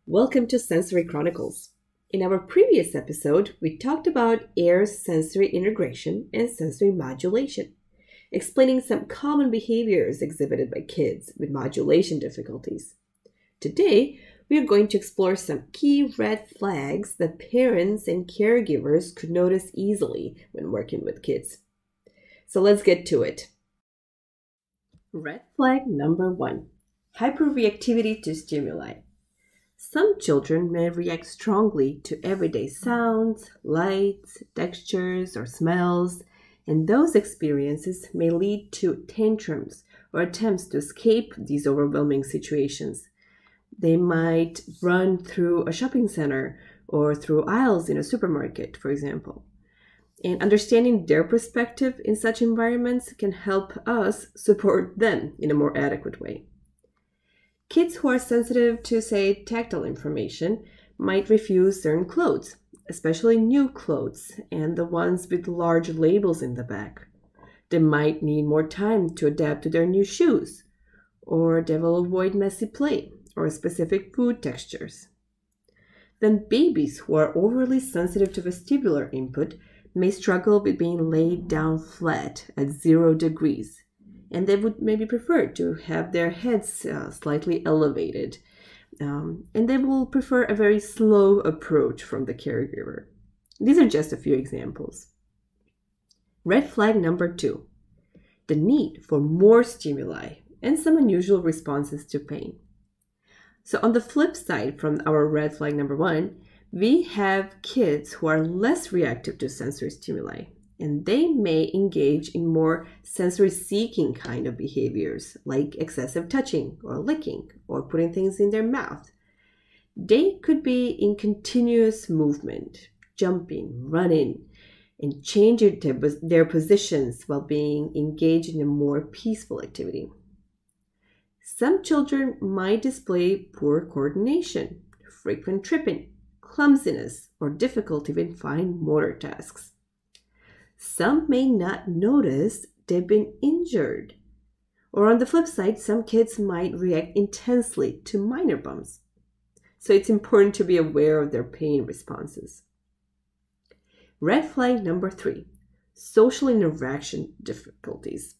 Welcome to Sensory Chronicles. In our previous episode, we talked about Ayres sensory integration and sensory modulation, explaining some common behaviors exhibited by kids with modulation difficulties. Today, we are going to explore some key red flags that parents and caregivers could notice easily when working with kids. So let's get to it. Red flag number 1, hyperreactivity to stimuli. Some children may react strongly to everyday sounds, lights, textures, or smells, and those experiences may lead to tantrums or attempts to escape these overwhelming situations. They might run through a shopping center or through aisles in a supermarket, for example. And understanding their perspective in such environments can help us support them in a more adequate way. Kids who are sensitive to, say, tactile information might refuse certain clothes, especially new clothes and the ones with large labels in the back. They might need more time to adapt to their new shoes, or they will avoid messy play or specific food textures. Then babies who are overly sensitive to vestibular input may struggle with being laid down flat at 0 degrees. And they would maybe prefer to have their heads slightly elevated. And they will prefer a very slow approach from the caregiver. These are just a few examples. Red flag number 2, the need for more stimuli and some unusual responses to pain. So on the flip side from our red flag number 1, we have kids who are less reactive to sensory stimuli. And they may engage in more sensory-seeking kind of behaviors, like excessive touching or licking or putting things in their mouth. They could be in continuous movement, jumping, running, and changing their positions while being engaged in a more peaceful activity. Some children might display poor coordination, frequent tripping, clumsiness, or difficulty with fine motor tasks. Some may not notice they've been injured. Or on the flip side, some kids might react intensely to minor bumps. So it's important to be aware of their pain responses. Red flag number 3, social interaction difficulties.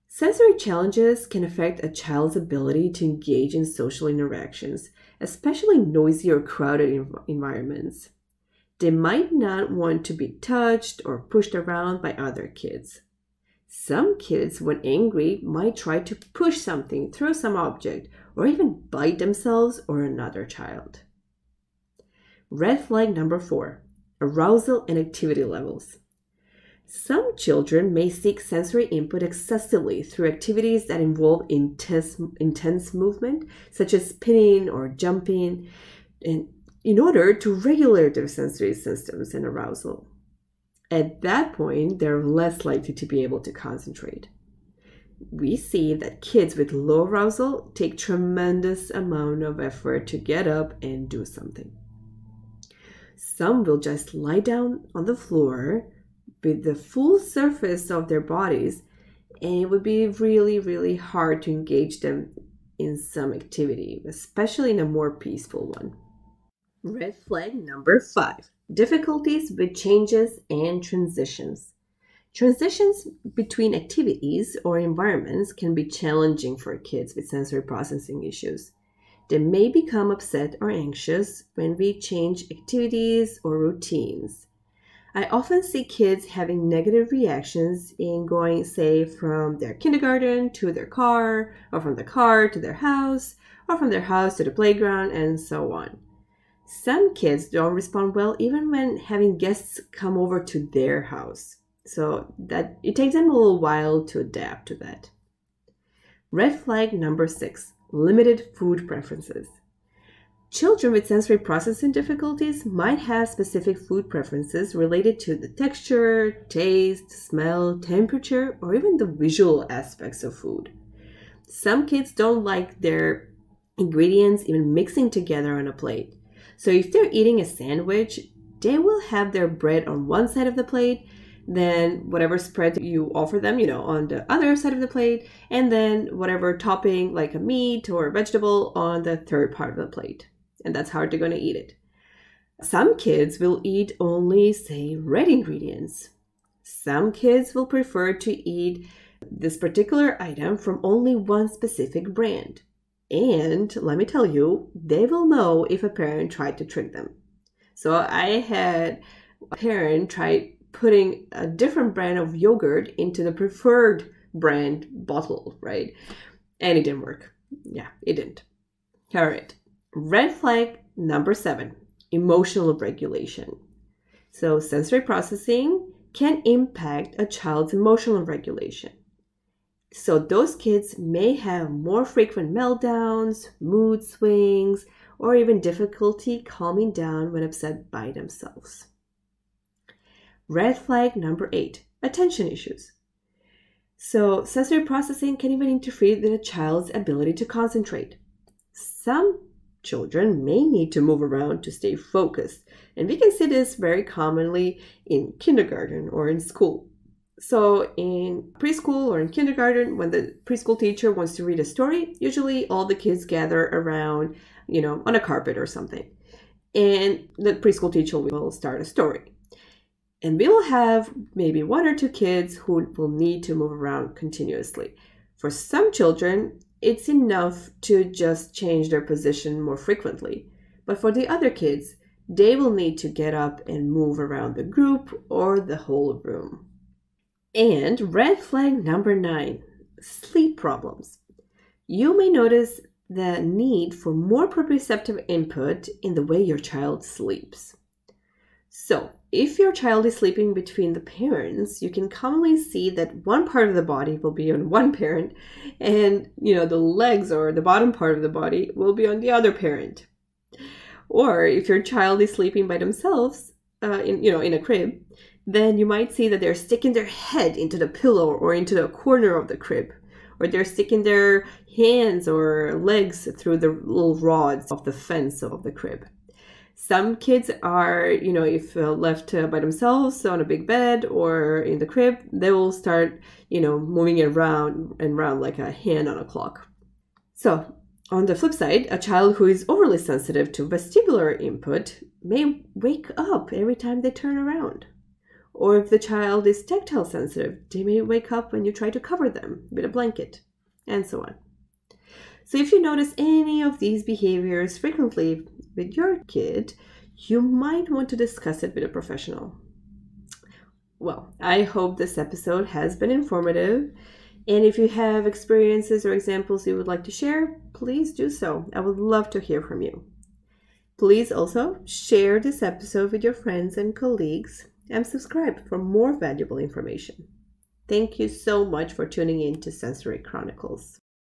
Sensory challenges can affect a child's ability to engage in social interactions, especially noisy or crowded environments. They might not want to be touched or pushed around by other kids. Some kids, when angry, might try to push something, throw some object, or even bite themselves or another child. Red flag number 4, arousal and activity levels. Some children may seek sensory input excessively through activities that involve intense movement, such as spinning or jumping, and in order to regulate their sensory systems and arousal. At that point, they're less likely to be able to concentrate. We see that kids with low arousal take tremendous amount of effort to get up and do something. Some will just lie down on the floor with the full surface of their bodies, and it would be really, really hard to engage them in some activity, especially in a more peaceful one. Red flag number 5, difficulties with changes and transitions. Transitions between activities or environments can be challenging for kids with sensory processing issues. They may become upset or anxious when we change activities or routines. I often see kids having negative reactions in going, say, from their kindergarten to their car, or from the car to their house, or from their house to the playground, and so on. Some kids don't respond well even when having guests come over to their house. So that it takes them a little while to adapt to that. Red flag number 6, limited food preferences. Children with sensory processing difficulties might have specific food preferences related to the texture, taste, smell, temperature, or even the visual aspects of food. Some kids don't like their ingredients even mixing together on a plate. So if they're eating a sandwich, they will have their bread on one side of the plate, then whatever spread you offer them, on the other side of the plate, and then whatever topping like a meat or a vegetable on the third part of the plate. and that's how they're going to eat it. Some kids will eat only, say, red ingredients. Some kids will prefer to eat this particular item from only one specific brand. And let me tell you, they will know if a parent tried to trick them. So I had a parent try putting a different brand of yogurt into the preferred brand bottle, right? And it didn't work. Yeah, it didn't. All right. Red flag number 7, emotional regulation. So sensory processing can impact a child's emotional regulation. So those kids may have more frequent meltdowns, mood swings, or even difficulty calming down when upset by themselves. Red flag number 8, attention issues. So sensory processing can even interfere with a child's ability to concentrate. Some children may need to move around to stay focused, and we can see this very commonly in kindergarten or in school. So in preschool or in kindergarten, when the preschool teacher wants to read a story, usually all the kids gather around, on a carpet or something. And the preschool teacher will start a story. And we will have maybe 1 or 2 kids who will need to move around continuously. For some children, it's enough to just change their position more frequently. But for the other kids, they will need to get up and move around the group or the whole room. And red flag number 9, sleep problems. You may notice the need for more proprioceptive input in the way your child sleeps. So, if your child is sleeping between the parents, you can commonly see that one part of the body will be on one parent and, the legs or the bottom part of the body will be on the other parent. Or if your child is sleeping by themselves, in a crib, then you might see that they're sticking their head into the pillow or into the corner of the crib, or they're sticking their hands or legs through the little rods of the fence of the crib. Some kids are, if left by themselves on a big bed or in the crib, they will start, moving around and around like a hand on a clock. So on the flip side, a child who is overly sensitive to vestibular input may wake up every time they turn around. Or if the child is tactile sensitive, they may wake up when you try to cover them with a blanket, and so on. So if you notice any of these behaviors frequently with your kid, you might want to discuss it with a professional. Well, I hope this episode has been informative. And if you have experiences or examples you would like to share, please do so. I would love to hear from you. Please also share this episode with your friends and colleagues and subscribe for more valuable information. Thank you so much for tuning in to Sensory Chronicles.